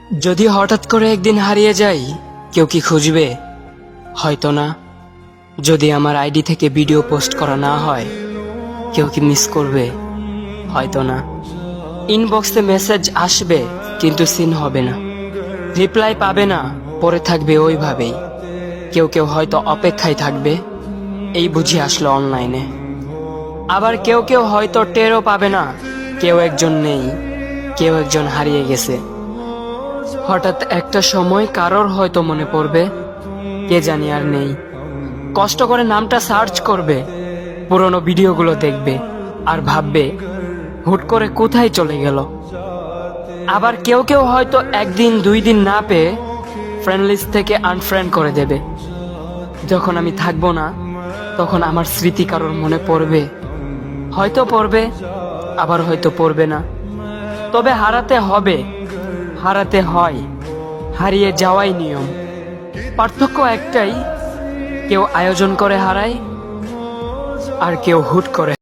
যদি হঠাৎ করে একদিন হারিয়ে যাই, কেউ কি খুঁজবে? হয়তো না। যদি আমার আইডি থেকে ভিডিও পোস্ট করা না হয়, কেউ কি মিস করবে? হয়তো না। ইনবক্সে মেসেজ আসবে কিন্তু সিন হবে না, রিপ্লাই পাবে না, পরে থাকবে ওইভাবেই। কেউ কেউ হয়তো অপেক্ষায় থাকবে, এই বুঝি আসলো অনলাইনে। আবার কেউ কেউ হয়তো টেরও পাবে না, কেউ একজন নেই, কেউ একজন হারিয়ে গেছে। হঠাৎ একটা সময় কারোর হয়তো মনে পড়বে, কে জানি আর নেই। কষ্ট করে নামটা সার্চ করবে, পুরনো ভিডিওগুলো দেখবে আর ভাববে হুট করে কোথায় চলে গেল। আবার কেউ কেউ হয়তো একদিন দুই দিন না পেয়ে ফ্রেন্ড লিস্ট থেকে আনফ্রেন্ড করে দেবে। যখন আমি থাকবো না, তখন আমার স্মৃতি কারোর মনে পড়বে, হয়তো পড়বে, আবার হয়তো পড়বে না। তবে হারাতে হবে, হারাতে হয়, হারিয়ে যাওয়াই নিয়ম। পার্থক্য একটাই, কেউ আয়োজন করে হারায় আর কেউ হুট করে।